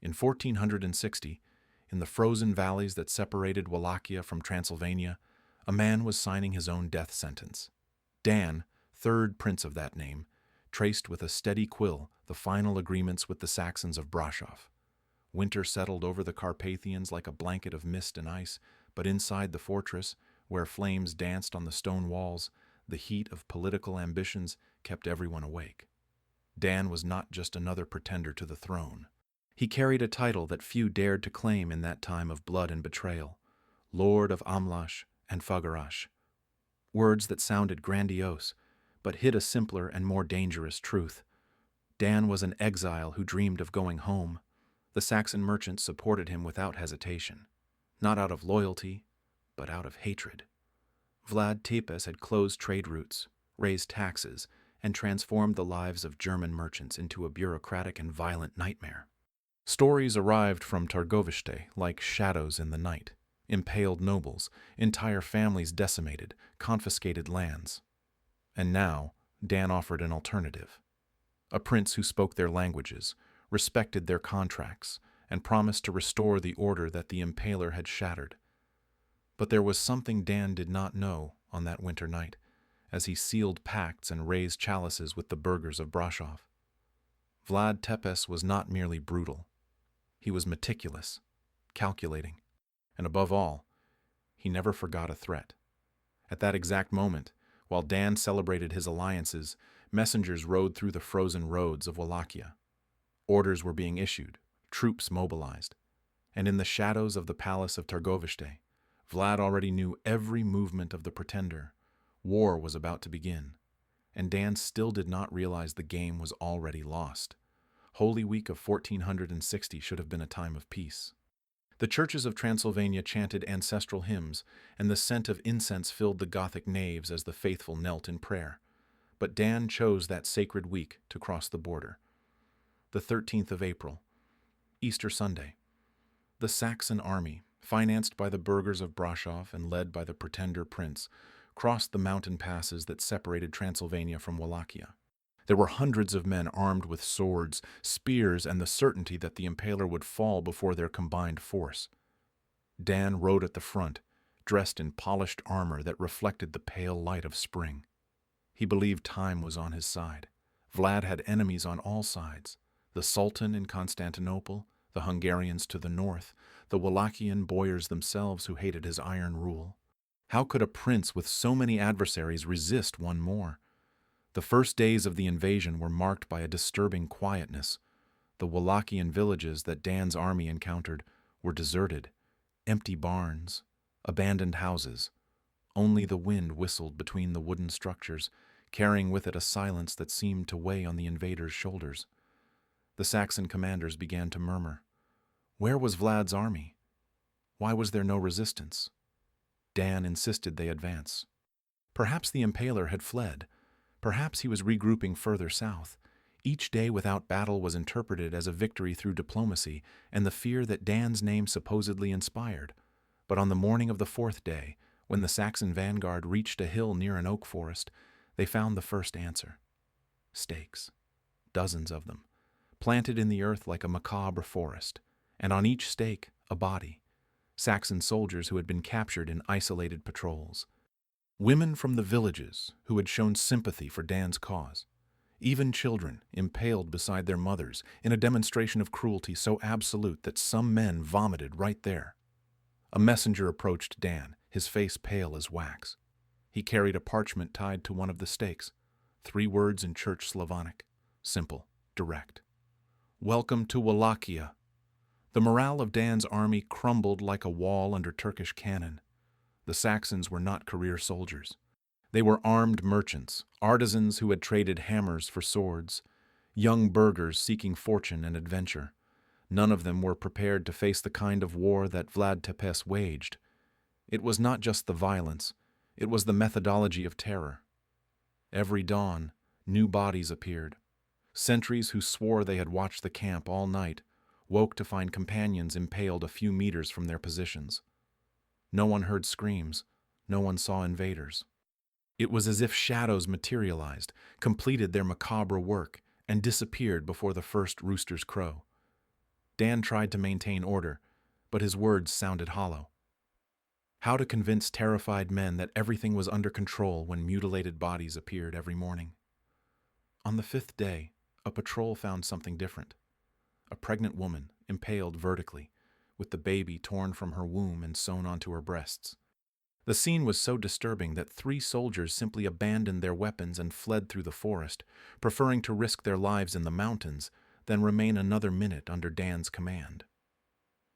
In 1460, in the frozen valleys that separated Wallachia from Transylvania, a man was signing his own death sentence. Dan, third prince of that name, traced with a steady quill the final agreements with the Saxons of Brașov. Winter settled over the Carpathians like a blanket of mist and ice, but inside the fortress, where flames danced on the stone walls, the heat of political ambitions kept everyone awake. Dan was not just another pretender to the throne. He carried a title that few dared to claim in that time of blood and betrayal, Lord of Amlash and Fagarash. Words that sounded grandiose, but hid a simpler and more dangerous truth. Dan was an exile who dreamed of going home. The Saxon merchants supported him without hesitation, not out of loyalty, but out of hatred. Vlad Tepes had closed trade routes, raised taxes, and transformed the lives of German merchants into a bureaucratic and violent nightmare. Stories arrived from Târgoviște like shadows in the night. Impaled nobles, entire families decimated, confiscated lands. And now, Dan offered an alternative. A prince who spoke their languages, respected their contracts, and promised to restore the order that the Impaler had shattered. But there was something Dan did not know on that winter night, as he sealed pacts and raised chalices with the burghers of Brașov. Vlad Tepes was not merely brutal. He was meticulous, calculating, and above all, he never forgot a threat. At that exact moment, while Dan celebrated his alliances, messengers rode through the frozen roads of Wallachia. Orders were being issued, troops mobilized, and in the shadows of the palace of Târgoviște, Vlad already knew every movement of the pretender. War was about to begin, and Dan still did not realize the game was already lost. Holy Week of 1460 should have been a time of peace. The churches of Transylvania chanted ancestral hymns, and the scent of incense filled the Gothic naves as the faithful knelt in prayer. But Dan chose that sacred week to cross the border. The 13th of April, Easter Sunday. The Saxon army, financed by the burghers of Brașov and led by the pretender prince, crossed the mountain passes that separated Transylvania from Wallachia. There were hundreds of men armed with swords, spears, and the certainty that the Impaler would fall before their combined force. Dan rode at the front, dressed in polished armor that reflected the pale light of spring. He believed time was on his side. Vlad had enemies on all sides: the Sultan in Constantinople, the Hungarians to the north, the Wallachian boyars themselves who hated his iron rule. How could a prince with so many adversaries resist one more? The first days of the invasion were marked by a disturbing quietness. The Wallachian villages that Dan's army encountered were deserted, empty barns, abandoned houses. Only the wind whistled between the wooden structures, carrying with it a silence that seemed to weigh on the invaders' shoulders. The Saxon commanders began to murmur. Where was Vlad's army? Why was there no resistance? Dan insisted they advance. Perhaps the Impaler had fled. Perhaps he was regrouping further south. Each day without battle was interpreted as a victory through diplomacy and the fear that Dan's name supposedly inspired. But on the morning of the fourth day, when the Saxon vanguard reached a hill near an oak forest, they found the first answer. Stakes. Dozens of them, planted in the earth like a macabre forest, and on each stake a body. Saxon soldiers who had been captured in isolated patrols. Women from the villages who had shown sympathy for Dan's cause. Even children impaled beside their mothers in a demonstration of cruelty so absolute that some men vomited right there. A messenger approached Dan, his face pale as wax. He carried a parchment tied to one of the stakes. 3 words in Church Slavonic. Simple, direct. Welcome to Wallachia. The morale of Dan's army crumbled like a wall under Turkish cannon. The Saxons were not career soldiers. They were armed merchants, artisans who had traded hammers for swords, young burghers seeking fortune and adventure. None of them were prepared to face the kind of war that Vlad Tepes waged. It was not just the violence, it was the methodology of terror. Every dawn, new bodies appeared. Sentries who swore they had watched the camp all night woke to find companions impaled a few meters from their positions. No one heard screams, no one saw invaders. It was as if shadows materialized, completed their macabre work, and disappeared before the first rooster's crow. Dan tried to maintain order, but his words sounded hollow. How to convince terrified men that everything was under control when mutilated bodies appeared every morning? On the 5th day, a patrol found something different. A pregnant woman, impaled vertically, with the baby torn from her womb and sewn onto her breasts. The scene was so disturbing that 3 soldiers simply abandoned their weapons and fled through the forest, preferring to risk their lives in the mountains than remain another minute under Dan's command.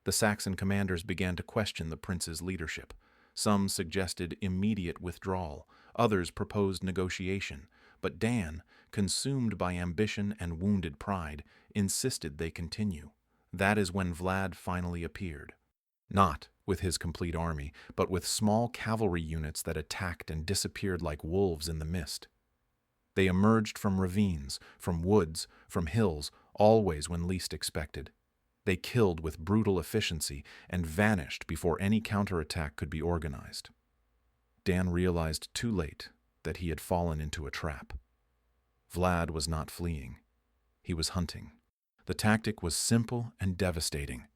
The Saxon commanders began to question the prince's leadership. Some suggested immediate withdrawal, others proposed negotiation, but Dan, consumed by ambition and wounded pride, insisted they continue. That is when Vlad finally appeared. Not with his complete army, but with small cavalry units that attacked and disappeared like wolves in the mist. They emerged from ravines, from woods, from hills, always when least expected. They killed with brutal efficiency and vanished before any counterattack could be organized. Dan realized too late that he had fallen into a trap. Vlad was not fleeing. He was hunting. The tactic was simple and devastating.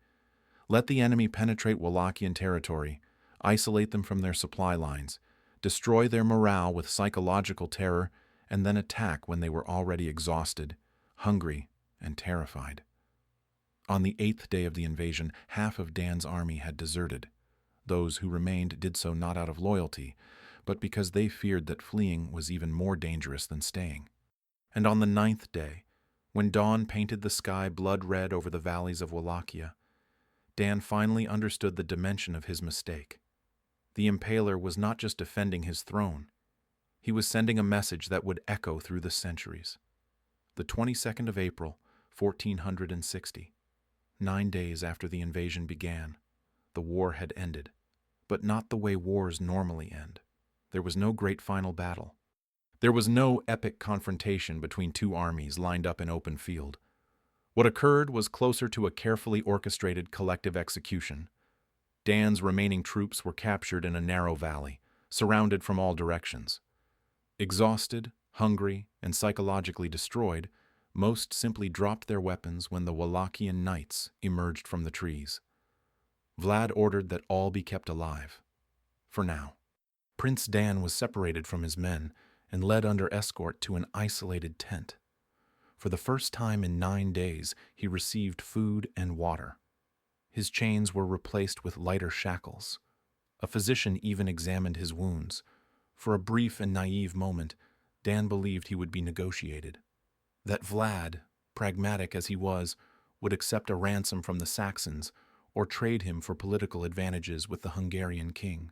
Let the enemy penetrate Wallachian territory, isolate them from their supply lines, destroy their morale with psychological terror, and then attack when they were already exhausted, hungry, and terrified. On the 8th day of the invasion, half of Dan's army had deserted. Those who remained did so not out of loyalty, but because they feared that fleeing was even more dangerous than staying. And on the 9th day, when dawn painted the sky blood-red over the valleys of Wallachia, Dan finally understood the dimension of his mistake. The Impaler was not just defending his throne. He was sending a message that would echo through the centuries. The 22nd of April, 1460. 9 days after the invasion began, the war had ended, but not the way wars normally end. There was no great final battle. There was no epic confrontation between 2 armies lined up in open field. What occurred was closer to a carefully orchestrated collective execution. Dan's remaining troops were captured in a narrow valley, surrounded from all directions. Exhausted, hungry, and psychologically destroyed, most simply dropped their weapons when the Wallachian knights emerged from the trees. Vlad ordered that all be kept alive. For now. Prince Dan was separated from his men and led under escort to an isolated tent. For the first time in 9 days, he received food and water. His chains were replaced with lighter shackles. A physician even examined his wounds. For a brief and naive moment, Dan believed he would be negotiated. That Vlad, pragmatic as he was, would accept a ransom from the Saxons or trade him for political advantages with the Hungarian king.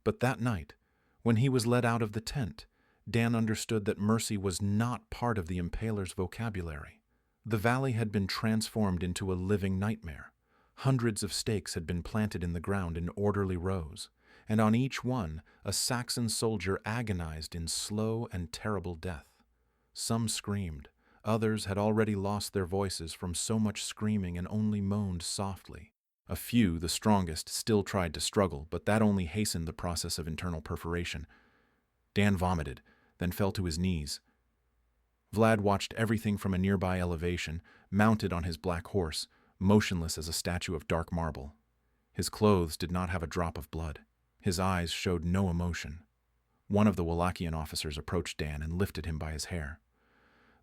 But that night, when he was led out of the tent, Dan understood that mercy was not part of the Impaler's vocabulary. The valley had been transformed into a living nightmare. Hundreds of stakes had been planted in the ground in orderly rows, and on each one a Saxon soldier agonized in slow and terrible death. Some screamed. Others had already lost their voices from so much screaming and only moaned softly. A few, the strongest, still tried to struggle, but that only hastened the process of internal perforation. Dan vomited, then fell to his knees. Vlad watched everything from a nearby elevation, mounted on his black horse, motionless as a statue of dark marble. His clothes did not have a drop of blood. His eyes showed no emotion. One of the Wallachian officers approached Dan and lifted him by his hair.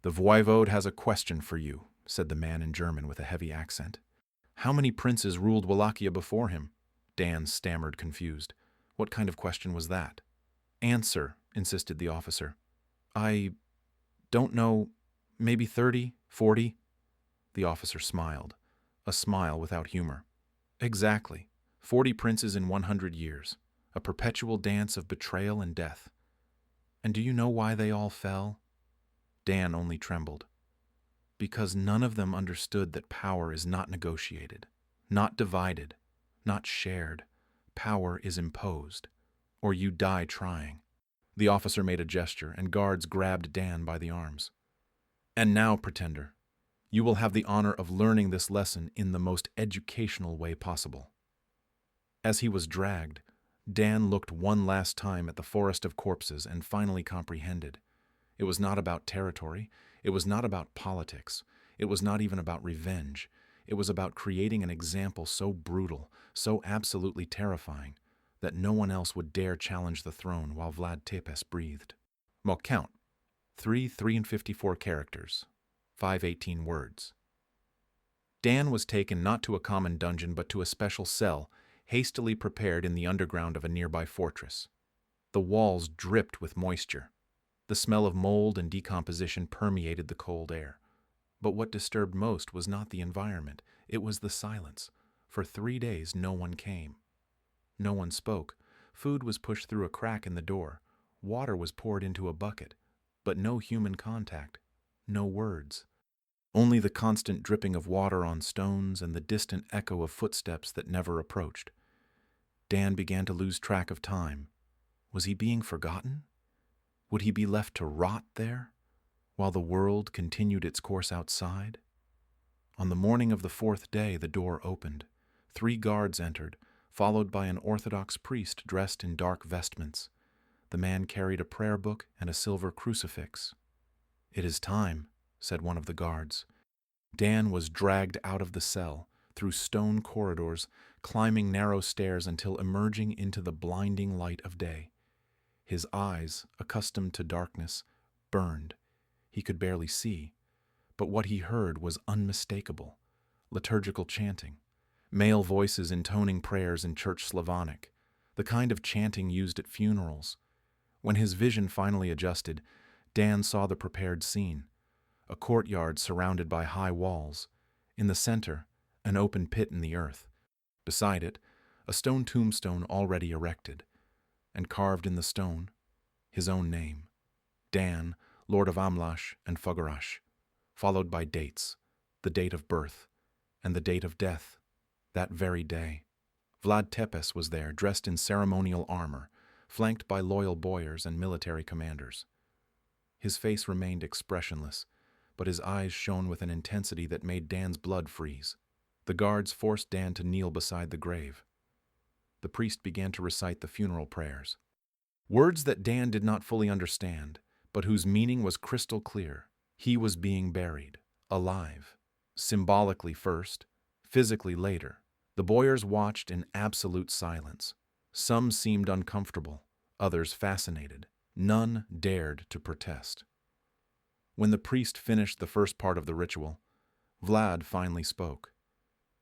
"The voivode has a question for you," said the man in German with a heavy accent. "How many princes ruled Wallachia before him?" Dan stammered, confused. What kind of question was that? "Answer," insisted the officer. "I don't know, maybe 30, 40? The officer smiled, a smile without humor. "Exactly. 40 princes in 100 years. A perpetual dance of betrayal and death. And do you know why they all fell?" Dan only trembled. "Because none of them understood that power is not negotiated, not divided, not shared. Power is imposed, or you die trying." The officer made a gesture, and guards grabbed Dan by the arms. "And now, pretender, you will have the honor of learning this lesson in the most educational way possible." As he was dragged, Dan looked one last time at the forest of corpses and finally comprehended. It was not about territory. It was not about politics. It was not even about revenge. It was about creating an example so brutal, so absolutely terrifying, that no one else would dare challenge the throne while Vlad Tepes breathed. Well, count. 3 3 and 54 characters, 518 words. Dan was taken not to a common dungeon but to a special cell, hastily prepared in the underground of a nearby fortress. The walls dripped with moisture. The smell of mold and decomposition permeated the cold air. But what disturbed most was not the environment, it was the silence. For 3 days no one came. No one spoke. Food was pushed through a crack in the door. Water was poured into a bucket. But no human contact. No words. Only the constant dripping of water on stones and the distant echo of footsteps that never approached. Dan began to lose track of time. Was he being forgotten? Would he be left to rot there, while the world continued its course outside? On the morning of the 4th day, the door opened. 3 guards entered, followed by an Orthodox priest dressed in dark vestments. The man carried a prayer book and a silver crucifix. "It is time," said one of the guards. Dan was dragged out of the cell, through stone corridors, climbing narrow stairs until emerging into the blinding light of day. His eyes, accustomed to darkness, burned. He could barely see, but what he heard was unmistakable. Liturgical chanting, male voices intoning prayers in Church Slavonic, the kind of chanting used at funerals. When his vision finally adjusted, Dan saw the prepared scene. A courtyard surrounded by high walls. In the center, an open pit in the earth. Beside it, a stone tombstone already erected, and carved in the stone, his own name, Dan, Lord of Amlash and Fogarash, followed by dates, the date of birth, and the date of death, that very day. Vlad Tepes was there, dressed in ceremonial armor, flanked by loyal boyars and military commanders. His face remained expressionless, but his eyes shone with an intensity that made Dan's blood freeze. The guards forced Dan to kneel beside the grave. The priest began to recite the funeral prayers. Words that Dan did not fully understand, but whose meaning was crystal clear. He was being buried, alive, symbolically first, physically later. The boyars watched in absolute silence. Some seemed uncomfortable, others fascinated. None dared to protest. When the priest finished the first part of the ritual, Vlad finally spoke.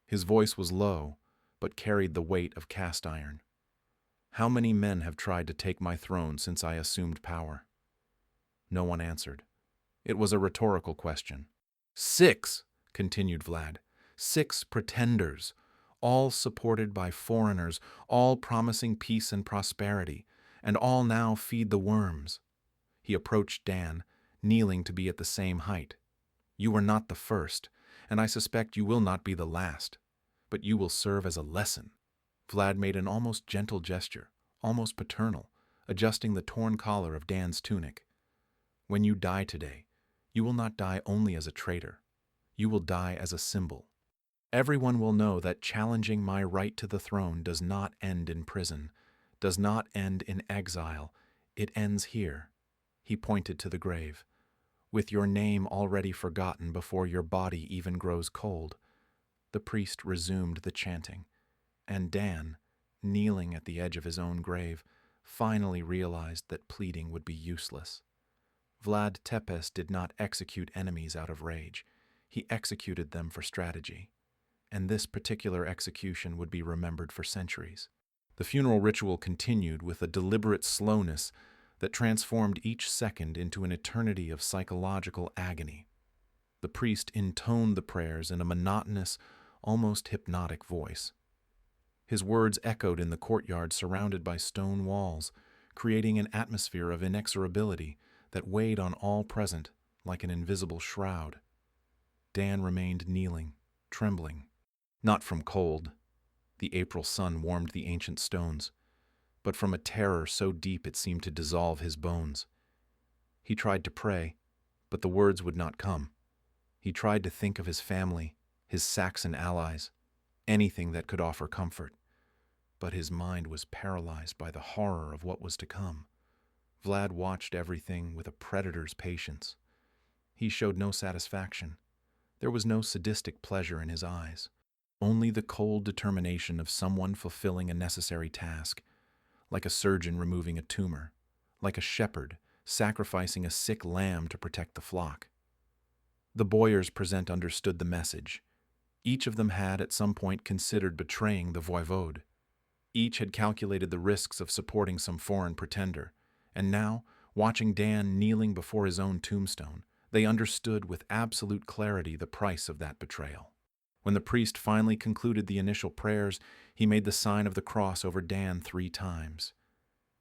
His voice was low, but carried the weight of cast iron. "How many men have tried to take my throne since I assumed power?" No one answered. It was a rhetorical question. 6, continued Vlad. 6 pretenders, all supported by foreigners, all promising peace and prosperity, and all now feed the worms. He approached Dan, kneeling to be at the same height. "You were not the first, and I suspect you will not be the last, but you will serve as a lesson." Vlad made an almost gentle gesture, almost paternal, adjusting the torn collar of Dan's tunic. "When you die today, you will not die only as a traitor. You will die as a symbol. Everyone will know that challenging my right to the throne does not end in prison, does not end in exile. It ends here." He pointed to the grave. "With your name already forgotten before your body even grows cold." The priest resumed the chanting, and Dan, kneeling at the edge of his own grave, finally realized that pleading would be useless. Vlad Tepes did not execute enemies out of rage. He executed them for strategy. And this particular execution would be remembered for centuries. The funeral ritual continued with a deliberate slowness that transformed each second into an eternity of psychological agony. The priest intoned the prayers in a monotonous, almost hypnotic voice. His words echoed in the courtyard surrounded by stone walls, creating an atmosphere of inexorability that weighed on all present like an invisible shroud. Dan remained kneeling, trembling. Not from cold, the April sun warmed the ancient stones, but from a terror so deep it seemed to dissolve his bones. He tried to pray, but the words would not come. He tried to think of his family, his Saxon allies, anything that could offer comfort, but his mind was paralyzed by the horror of what was to come. Vlad watched everything with a predator's patience. He showed no satisfaction, There was no sadistic pleasure in his eyes, only the cold determination of someone fulfilling a necessary task, like a surgeon removing a tumor, like a shepherd sacrificing a sick lamb to protect the flock. The boyars present understood the message. Each of them had at some point considered betraying the voivode. Each had calculated the risks of supporting some foreign pretender, and now, watching Dan kneeling before his own tombstone, they understood with absolute clarity the price of that betrayal. When the priest finally concluded the initial prayers, he made the sign of the cross over Dan 3 times.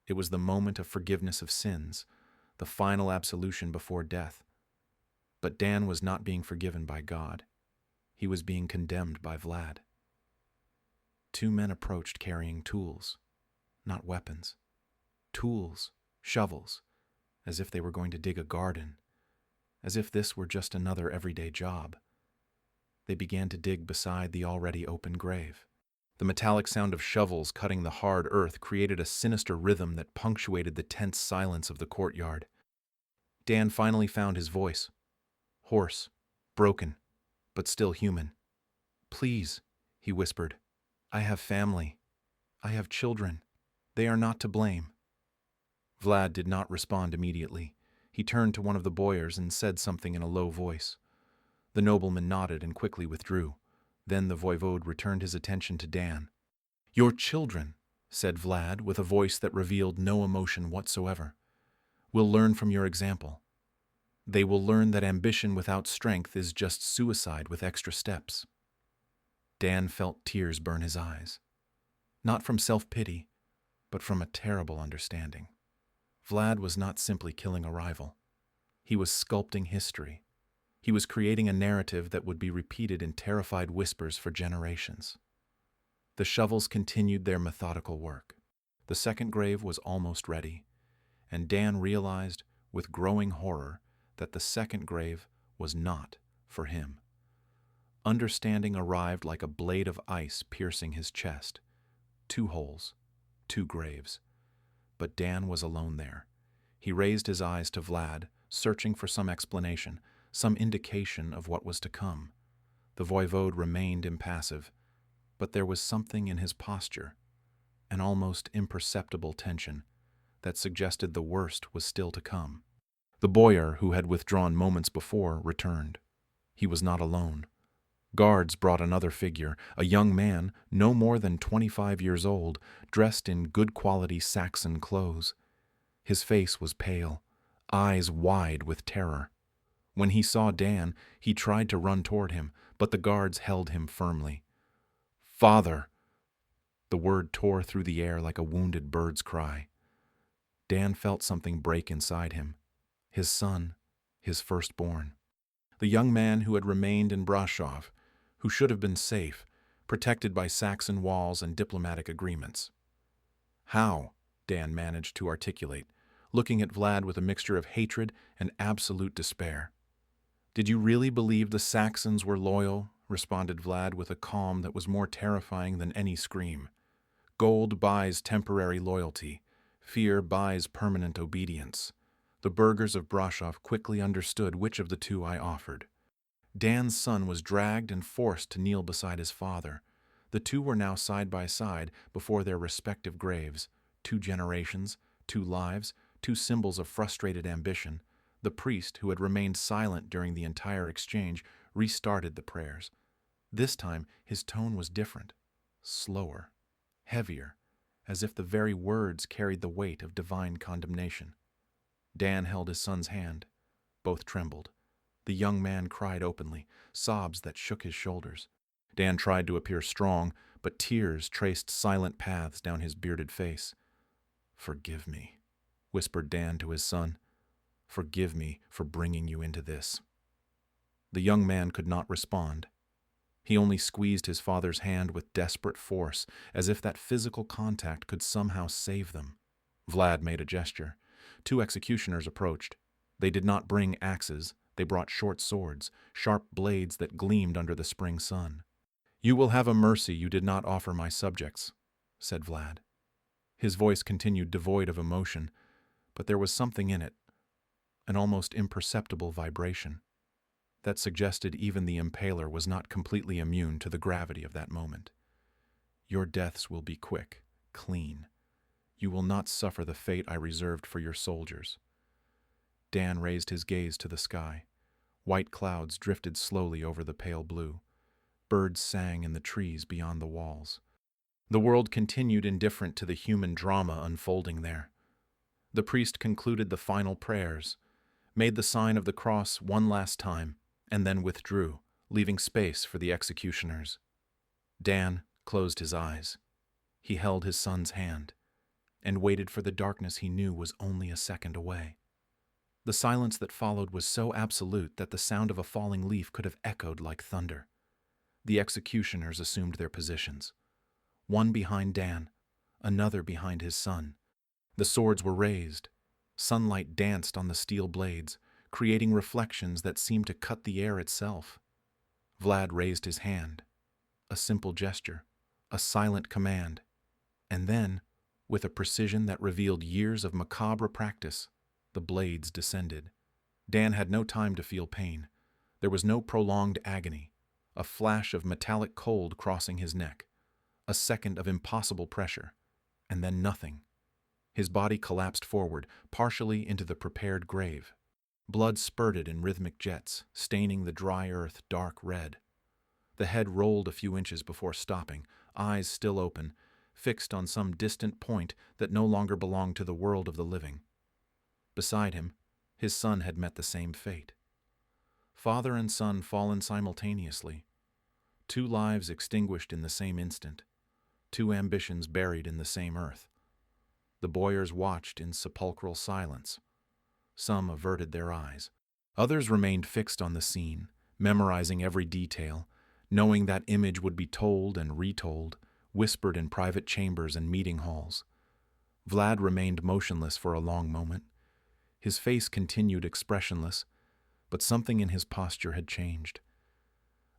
It was the moment of forgiveness of sins, the final absolution before death. But Dan was not being forgiven by God. He was being condemned by Vlad. 2 men approached carrying tools, not weapons. Tools, shovels, as if they were going to dig a garden, as if this were just another everyday job. They began to dig beside the already open grave. The metallic sound of shovels cutting the hard earth created a sinister rhythm that punctuated the tense silence of the courtyard. Dan finally found his voice. Hoarse, broken, but still human. "Please," he whispered. "I have family. I have children. They are not to blame." Vlad did not respond immediately. He turned to one of the boyars and said something in a low voice. The nobleman nodded and quickly withdrew. Then the voivode returned his attention to Dan. "Your children," said Vlad with a voice that revealed no emotion whatsoever, "will learn from your example. They will learn that ambition without strength is just suicide with extra steps." Dan felt tears burn his eyes. Not from self-pity, but from a terrible understanding. Vlad was not simply killing a rival. He was sculpting history. He was creating a narrative that would be repeated in terrified whispers for generations. The shovels continued their methodical work. The second grave was almost ready, and Dan realized with growing horror that the second grave was not for him. Understanding arrived like a blade of ice piercing his chest. 2 holes, 2 graves. But Dan was alone there. He raised his eyes to Vlad, searching for some explanation, some indication of what was to come. The voivode remained impassive, but there was something in his posture, an almost imperceptible tension, that suggested the worst was still to come. The boyar, who had withdrawn moments before, returned. He was not alone. Guards brought another figure, a young man, no more than 25 years old, dressed in good-quality Saxon clothes. His face was pale, eyes wide with terror. When he saw Dan, he tried to run toward him, but the guards held him firmly. "Father!" The word tore through the air like a wounded bird's cry. Dan felt something break inside him. His son, his firstborn. The young man who had remained in Brașov, who should have been safe, protected by Saxon walls and diplomatic agreements. "How?" Dan managed to articulate, looking at Vlad with a mixture of hatred and absolute despair. "Did you really believe the Saxons were loyal?" responded Vlad with a calm that was more terrifying than any scream. "Gold buys temporary loyalty. Fear buys permanent obedience. The burghers of Brașov quickly understood which of the 2 I offered." Dan's son was dragged and forced to kneel beside his father. The 2 were now side by side before their respective graves. 2 generations, 2 lives, 2 symbols of frustrated ambition. The priest, who had remained silent during the entire exchange, restarted the prayers. This time, his tone was different, slower, heavier, as if the very words carried the weight of divine condemnation. Dan held his son's hand. Both trembled. The young man cried openly, sobs that shook his shoulders. Dan tried to appear strong, but tears traced silent paths down his bearded face. "Forgive me," whispered Dan to his son. "Forgive me for bringing you into this." The young man could not respond. He only squeezed his father's hand with desperate force, as if that physical contact could somehow save them. Vlad made a gesture. 2 executioners approached. They did not bring axes. They brought short swords, sharp blades that gleamed under the spring sun. "You will have a mercy you did not offer my subjects," said Vlad. His voice continued devoid of emotion, but there was something in it, an almost imperceptible vibration. that suggested even the Impaler was not completely immune to the gravity of that moment. Your deaths will be quick, clean. You will not suffer the fate I reserved for your soldiers. Dan raised his gaze to the sky. White clouds drifted slowly over the pale blue. Birds sang in the trees beyond the walls. The world continued indifferent to the human drama unfolding there. The priest concluded the final prayers, made the sign of the cross one last time, and then withdrew, leaving space for the executioners. Dan closed his eyes. He held his son's hand and waited for the darkness he knew was only a second away. The silence that followed was so absolute that the sound of a falling leaf could have echoed like thunder. The executioners assumed their positions. One behind Dan, another behind his son. The swords were raised. Sunlight danced on the steel blades, creating reflections that seemed to cut the air itself. Vlad raised his hand. A simple gesture, a silent command. And then, with a precision that revealed years of macabre practice, the blades descended. Dan had no time to feel pain. There was no prolonged agony. A flash of metallic cold crossing his neck. A second of impossible pressure. And then nothing. His body collapsed forward, partially into the prepared grave. Blood spurted in rhythmic jets, staining the dry earth dark red. The head rolled a few inches before stopping, eyes still open, fixed on some distant point that no longer belonged to the world of the living. Beside him, his son had met the same fate. Father and son fallen simultaneously. 2 lives extinguished in the same instant. 2 ambitions buried in the same earth. The boyars watched in sepulchral silence. Some averted their eyes. Others remained fixed on the scene, memorizing every detail, knowing that image would be told and retold, whispered in private chambers and meeting halls. Vlad remained motionless for a long moment. His face continued expressionless, but something in his posture had changed.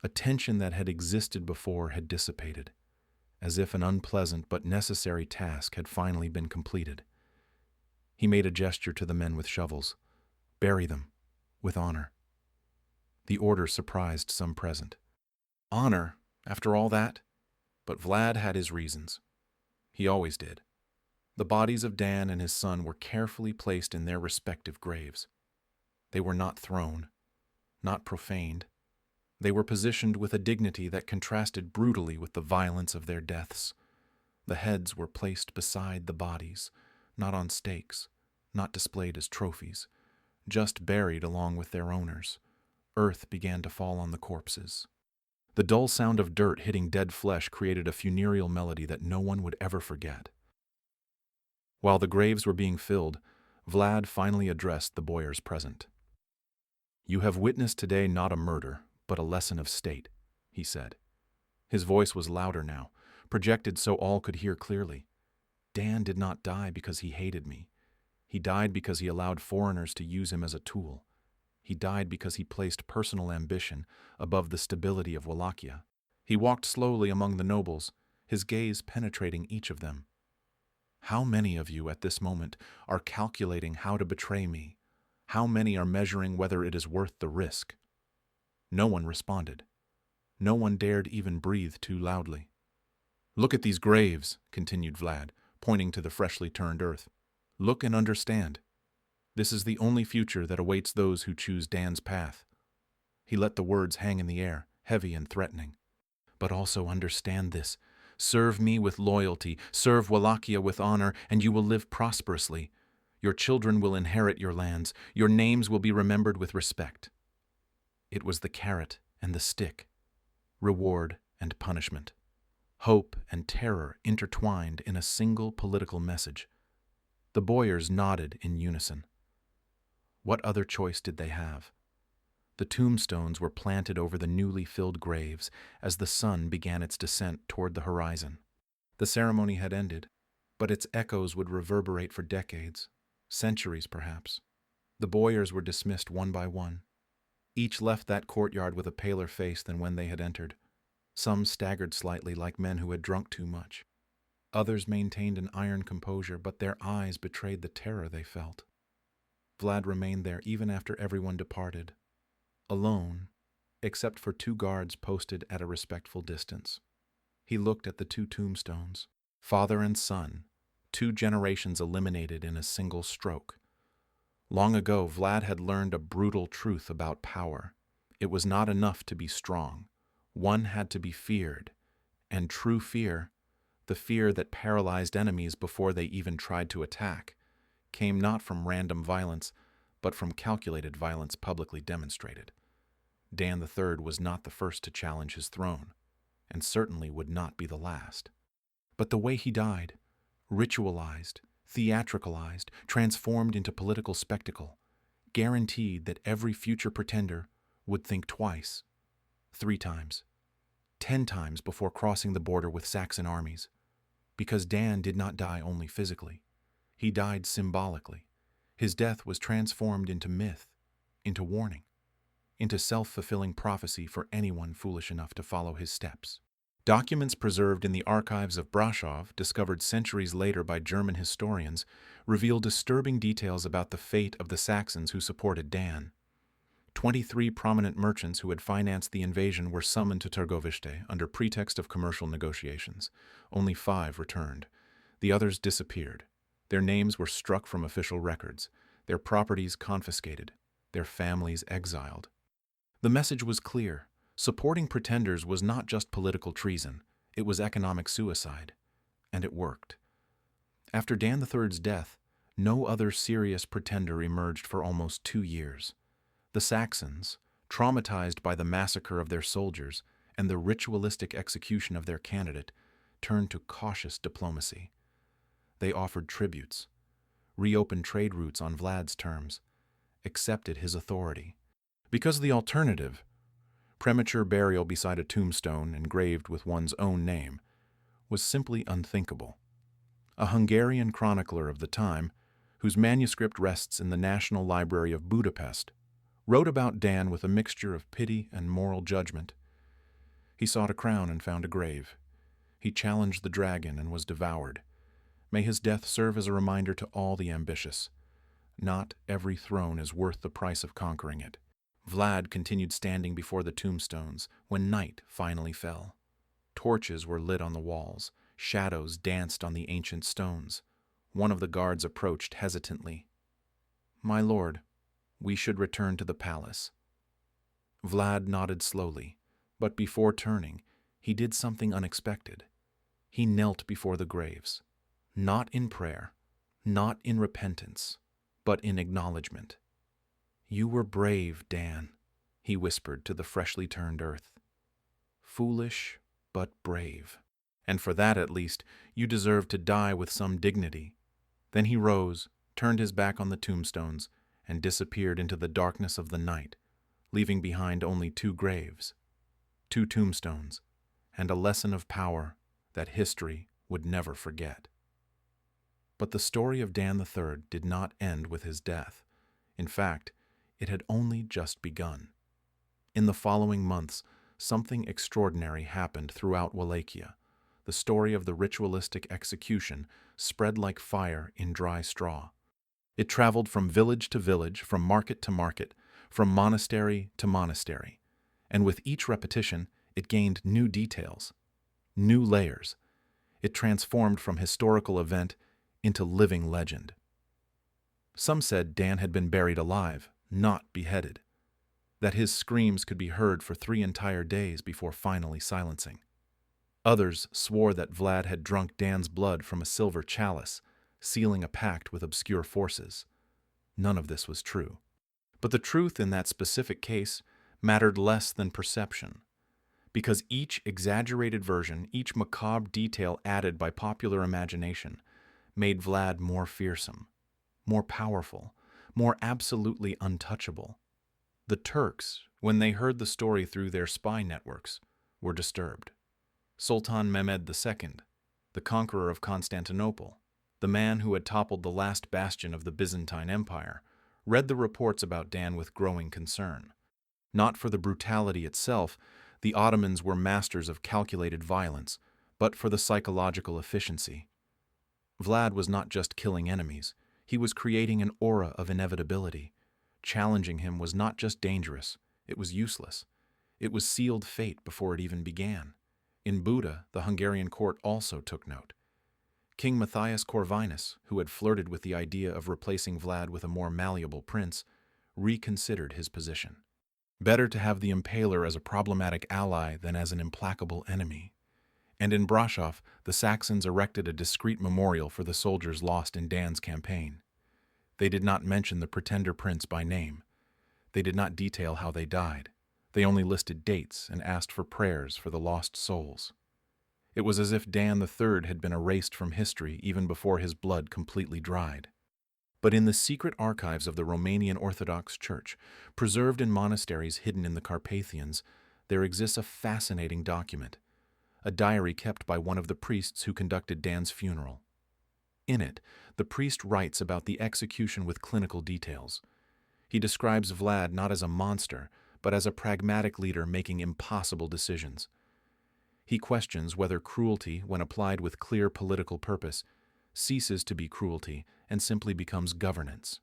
A tension that had existed before had dissipated, as if an unpleasant but necessary task had finally been completed. He made a gesture to the men with shovels. Bury them, with honor. The order surprised some present. Honor, after all that? But Vlad had his reasons. He always did. The bodies of Dan and his son were carefully placed in their respective graves. They were not thrown, not profaned. They were positioned with a dignity that contrasted brutally with the violence of their deaths. The heads were placed beside the bodies, not on stakes, not displayed as trophies, just buried along with their owners. Earth began to fall on the corpses. The dull sound of dirt hitting dead flesh created a funereal melody that no one would ever forget. While the graves were being filled, Vlad finally addressed the boyars present. "You have witnessed today not a murder, but a lesson of state," he said. His voice was louder now, projected so all could hear clearly. Dan did not die because he hated me. He died because he allowed foreigners to use him as a tool. He died because he placed personal ambition above the stability of Wallachia. He walked slowly among the nobles, his gaze penetrating each of them. How many of you at this moment are calculating how to betray me? How many are measuring whether it is worth the risk? No one responded. No one dared even breathe too loudly. "Look at these graves," continued Vlad, pointing to the freshly turned earth. "Look and understand. This is the only future that awaits those who choose Dan's path." He let the words hang in the air, heavy and threatening. "But also understand this. Serve me with loyalty, serve Wallachia with honor, and you will live prosperously. Your children will inherit your lands. Your names will be remembered with respect." It was the carrot and the stick, reward and punishment, hope and terror intertwined in a single political message. The boyars nodded in unison. What other choice did they have? The tombstones were planted over the newly filled graves as the sun began its descent toward the horizon. The ceremony had ended, but its echoes would reverberate for decades, centuries perhaps. The boyars were dismissed one by one. Each left that courtyard with a paler face than when they had entered. Some staggered slightly like men who had drunk too much. Others maintained an iron composure, but their eyes betrayed the terror they felt. Vlad remained there even after everyone departed, alone except for 2 guards posted at a respectful distance. He looked at the 2 tombstones, father and son, 2 generations eliminated in a single stroke. Long ago, Vlad had learned a brutal truth about power. It was not enough to be strong. One had to be feared, and true fear, the fear that paralyzed enemies before they even tried to attack, came not from random violence, but from calculated violence publicly demonstrated. Dan III was not the first to challenge his throne, and certainly would not be the last. But the way he died, ritualized, theatricalized, transformed into political spectacle, guaranteed that every future pretender would think twice, 3 times, 10 times before crossing the border with Saxon armies. Because Dan did not die only physically. He died symbolically. His death was transformed into myth, into warning, into self-fulfilling prophecy for anyone foolish enough to follow his steps. Documents preserved in the archives of Brașov, discovered centuries later by German historians, reveal disturbing details about the fate of the Saxons who supported Dan. 23 prominent merchants who had financed the invasion were summoned to Târgoviște under pretext of commercial negotiations. Only 5 returned. The others disappeared. Their names were struck from official records, their properties confiscated, their families exiled. The message was clear. Supporting pretenders was not just political treason, it was economic suicide. And it worked. After Dan III's death, no other serious pretender emerged for almost 2 years. The Saxons, traumatized by the massacre of their soldiers and the ritualistic execution of their candidate, turned to cautious diplomacy. They offered tributes, reopened trade routes on Vlad's terms, accepted his authority. Because the alternative, premature burial beside a tombstone engraved with one's own name, was simply unthinkable. A Hungarian chronicler of the time, whose manuscript rests in the National Library of Budapest, wrote about Dan with a mixture of pity and moral judgment. He sought a crown and found a grave. He challenged the dragon and was devoured. May his death serve as a reminder to all the ambitious. Not every throne is worth the price of conquering it. Vlad continued standing before the tombstones when night finally fell. Torches were lit on the walls. Shadows danced on the ancient stones. One of the guards approached hesitantly. "My lord, we should return to the palace." Vlad nodded slowly, but before turning, he did something unexpected. He knelt before the graves, not in prayer, not in repentance, but in acknowledgement. "You were brave, Dan," he whispered to the freshly turned earth. "Foolish, but brave. And for that, at least, you deserve to die with some dignity." Then he rose, turned his back on the tombstones, and disappeared into the darkness of the night, leaving behind only 2 graves, 2 tombstones, and a lesson of power that history would never forget. But the story of Dan III did not end with his death. In fact, it had only just begun. In the following months, something extraordinary happened throughout Wallachia. The story of the ritualistic execution spread like fire in dry straw. It traveled from village to village, from market to market, from monastery to monastery, and with each repetition, it gained new details, new layers. It transformed from historical event into living legend. Some said Dan had been buried alive, not beheaded, that his screams could be heard for 3 entire days before finally silencing. Others swore that Vlad had drunk Dan's blood from a silver chalice, sealing a pact with obscure forces. None of this was true. But the truth in that specific case mattered less than perception, because each exaggerated version, each macabre detail added by popular imagination, made Vlad more fearsome, more powerful, more absolutely untouchable. The Turks, when they heard the story through their spy networks, were disturbed. Sultan Mehmed II, the conqueror of Constantinople, the man who had toppled the last bastion of the Byzantine Empire, read the reports about Dan with growing concern. Not for the brutality itself, the Ottomans were masters of calculated violence, but for the psychological efficiency. Vlad was not just killing enemies, he was creating an aura of inevitability. Challenging him was not just dangerous, it was useless. It was sealed fate before it even began. In Buda, the Hungarian court also took note. King Matthias Corvinus, who had flirted with the idea of replacing Vlad with a more malleable prince, reconsidered his position. Better to have the Impaler as a problematic ally than as an implacable enemy. And in Brașov, the Saxons erected a discreet memorial for the soldiers lost in Dan's campaign. They did not mention the pretender prince by name. They did not detail how they died. They only listed dates and asked for prayers for the lost souls. It was as if Dan III had been erased from history even before his blood completely dried. But in the secret archives of the Romanian Orthodox Church, preserved in monasteries hidden in the Carpathians, there exists a fascinating document, a diary kept by one of the priests who conducted Dan's funeral. In it, the priest writes about the execution with clinical details. He describes Vlad not as a monster, but as a pragmatic leader making impossible decisions. He questions whether cruelty, when applied with clear political purpose, ceases to be cruelty and simply becomes governance.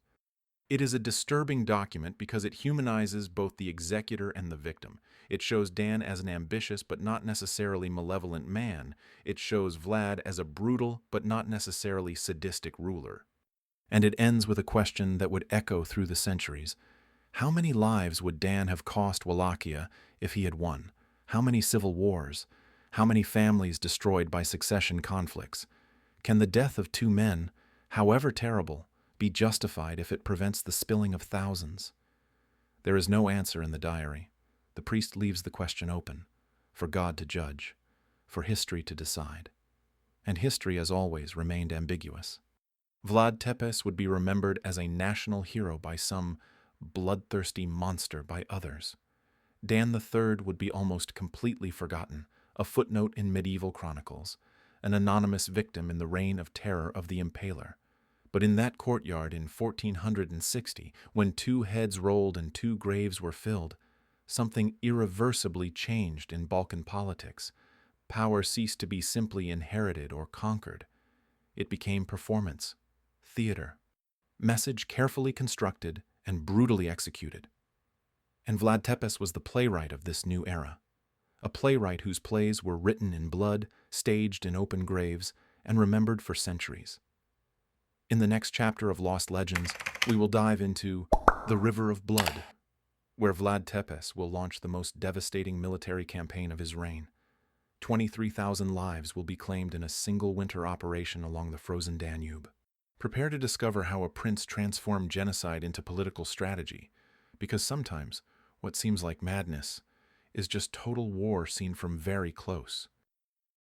It is a disturbing document because it humanizes both the executor and the victim. It shows Dan as an ambitious but not necessarily malevolent man. It shows Vlad as a brutal but not necessarily sadistic ruler. And it ends with a question that would echo through the centuries. How many lives would Dan have cost Wallachia if he had won? How many civil wars? How many families destroyed by succession conflicts? Can the death of two men, however terrible, be justified if it prevents the spilling of thousands? There is no answer in the diary. The priest leaves the question open, for God to judge, for history to decide. And history, as always, remained ambiguous. Vlad Tepes would be remembered as a national hero by some, bloodthirsty monster by others. Dan III would be almost completely forgotten, a footnote in medieval chronicles, an anonymous victim in the reign of terror of the Impaler. But in that courtyard in 1460, when two heads rolled and two graves were filled, something irreversibly changed in Balkan politics. Power ceased to be simply inherited or conquered. It became performance, theater, message carefully constructed and brutally executed. And Vlad Tepes was the playwright of this new era, a playwright whose plays were written in blood, staged in open graves, and remembered for centuries. In the next chapter of Lost Legends, we will dive into the River of Blood, where Vlad Tepes will launch the most devastating military campaign of his reign. 23,000 lives will be claimed in a single winter operation along the frozen Danube. Prepare to discover how a prince transformed genocide into political strategy, because sometimes what seems like madness is just total war seen from very close.